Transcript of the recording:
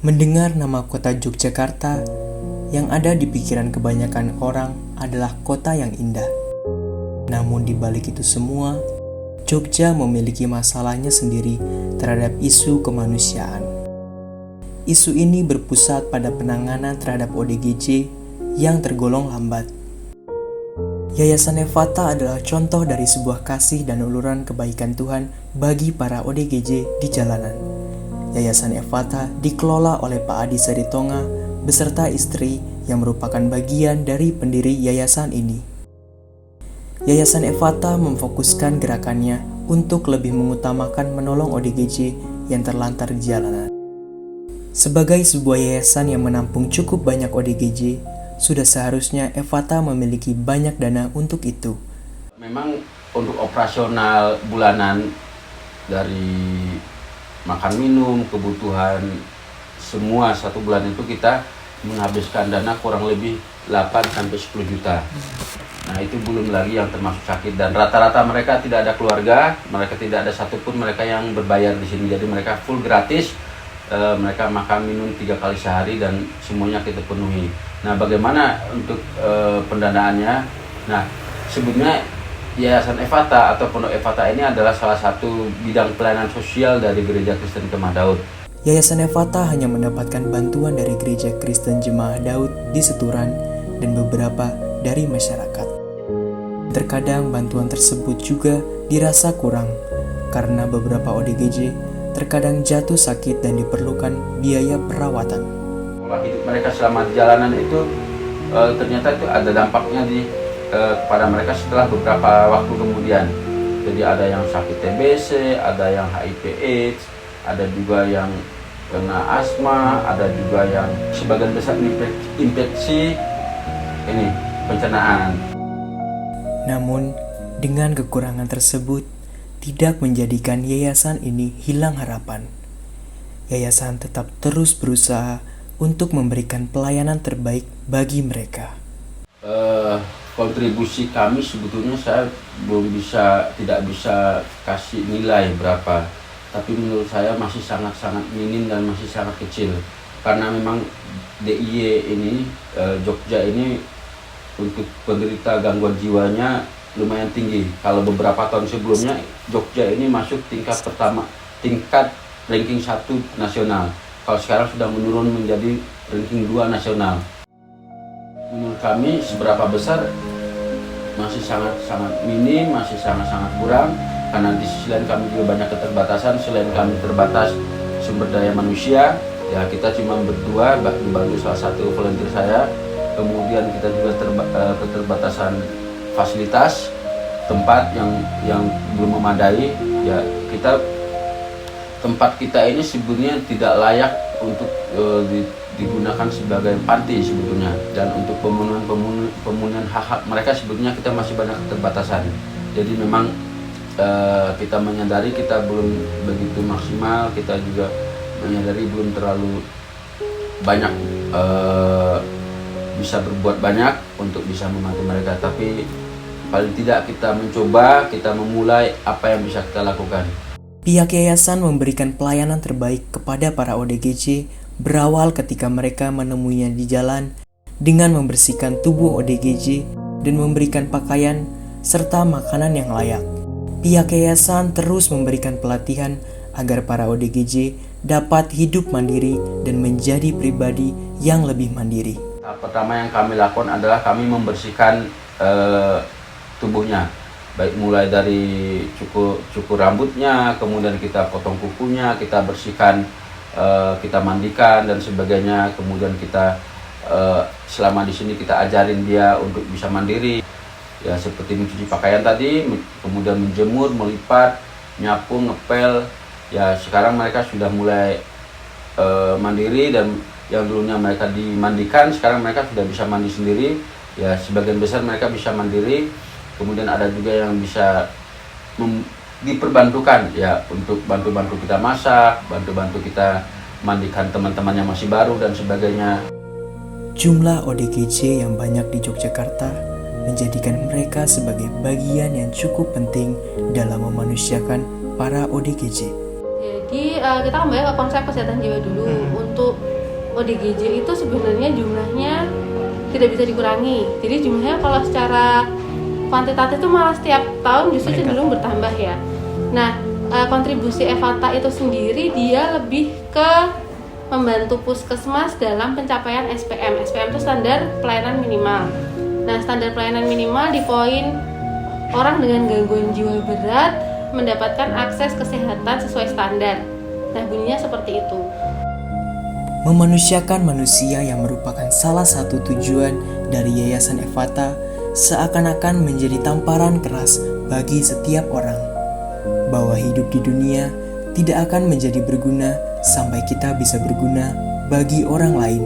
Mendengar nama kota Yogyakarta, yang ada di pikiran kebanyakan orang adalah kota yang indah. Namun di balik itu semua, Jogja memiliki masalahnya sendiri terhadap isu kemanusiaan. Isu ini berpusat pada penanganan terhadap ODGJ yang tergolong lambat. Yayasan Efata adalah contoh dari sebuah kasih dan uluran kebaikan Tuhan bagi para ODGJ di jalanan. Yayasan Efata dikelola oleh Pak Adi Saritonga beserta istri yang merupakan bagian dari pendiri yayasan ini. Yayasan Efata memfokuskan gerakannya untuk lebih mengutamakan menolong ODGJ yang terlantar di jalanan. Sebagai sebuah yayasan yang menampung cukup banyak ODGJ, sudah seharusnya Efata memiliki banyak dana untuk itu. Memang untuk operasional bulanan dari makan minum, kebutuhan semua satu bulan itu kita menghabiskan dana kurang lebih 8-10 juta. Nah itu belum lagi yang termasuk sakit, dan rata-rata mereka tidak ada keluarga, mereka tidak ada satupun mereka yang berbayar di sini, jadi mereka full gratis. Mereka makan minum 3 kali sehari dan semuanya kita penuhi. Nah bagaimana untuk pendanaannya? Nah sebenarnya Yayasan Efata atau Pondok Efata ini adalah salah satu bidang pelayanan sosial dari Gereja Kristen Kemah Daud. Yayasan Efata hanya mendapatkan bantuan dari Gereja Kristen Jemaah Daud di Seturan dan beberapa dari masyarakat. Terkadang bantuan tersebut juga dirasa kurang karena beberapa ODGJ terkadang jatuh sakit dan diperlukan biaya perawatan. Pola hidup mereka selama di jalanan itu ternyata itu ada dampaknya kepada mereka setelah beberapa waktu kemudian. Jadi ada yang sakit TBC, ada yang HIV/AIDS, ada juga yang kena asma, ada juga yang sebagian besar infeksi pencernaan. Namun, dengan kekurangan tersebut, tidak menjadikan yayasan ini hilang harapan. Yayasan tetap terus berusaha untuk memberikan pelayanan terbaik bagi mereka. Kontribusi kami sebetulnya saya tidak bisa kasih nilai berapa, tapi menurut saya masih sangat-sangat minim dan masih sangat kecil, karena memang DIY ini Jogja ini untuk penderita gangguan jiwanya lumayan tinggi. Kalau beberapa tahun sebelumnya Jogja ini masuk tingkat ranking 1 nasional. Kalau sekarang sudah menurun menjadi ranking 2 nasional. Menurut kami seberapa besar masih sangat-sangat minim, masih sangat-sangat kurang, karena di sisi lain kami juga banyak keterbatasan. Selain kami terbatas sumber daya manusia, ya kita cuma berdua dibantu salah satu volunteer saya. Kemudian kita juga keterbatasan fasilitas tempat yang belum memadai. Ya tempat kita ini sebetulnya tidak layak untuk digunakan sebagai panti sebetulnya, dan untuk pemenuhan hak-hak mereka sebetulnya kita masih banyak keterbatasan. Jadi memang kita menyadari kita belum begitu maksimal, kita juga menyadari belum terlalu banyak bisa berbuat banyak untuk bisa membantu mereka, tapi paling tidak kita mencoba, kita memulai apa yang bisa kita lakukan. Pihak yayasan memberikan pelayanan terbaik kepada para ODGJ berawal ketika mereka menemuinya di jalan dengan membersihkan tubuh ODGJ dan memberikan pakaian serta makanan yang layak. Pihak yayasan terus memberikan pelatihan agar para ODGJ dapat hidup mandiri dan menjadi pribadi yang lebih mandiri. Pertama yang kami lakukan adalah kami membersihkan tubuhnya, baik mulai dari cukur rambutnya, kemudian kita potong kukunya, kita bersihkan, kita mandikan dan sebagainya. Kemudian kita selama di sini kita ajarin dia untuk bisa mandiri, ya seperti mencuci pakaian tadi, kemudian menjemur, melipat, nyapu, ngepel. Ya sekarang mereka sudah mulai mandiri, dan yang dulunya mereka dimandikan sekarang mereka sudah bisa mandi sendiri. Ya sebagian besar mereka bisa mandiri. Kemudian ada juga yang bisa diperbantukan ya untuk bantu-bantu kita masak, bantu-bantu kita mandikan teman-teman yang masih baru dan sebagainya. Jumlah ODGJ yang banyak di Yogyakarta menjadikan mereka sebagai bagian yang cukup penting dalam memanusiakan para ODGJ. Jadi kita kembali ke konsep kesehatan jiwa dulu. Untuk ODGJ itu sebenarnya jumlahnya tidak bisa dikurangi. Jadi jumlahnya kalau secara kuantitatif itu malah setiap tahun justru cenderung bertambah ya. Nah, kontribusi Evata itu sendiri dia lebih ke membantu puskesmas dalam pencapaian SPM. SPM itu standar pelayanan minimal. Nah, standar pelayanan minimal di poin orang dengan gangguan jiwa berat mendapatkan akses kesehatan sesuai standar. Nah, bunyinya seperti itu. Memanusiakan manusia yang merupakan salah satu tujuan dari Yayasan Evata seakan-akan menjadi tamparan keras bagi setiap orang, bahwa hidup di dunia tidak akan menjadi berguna sampai kita bisa berguna bagi orang lain.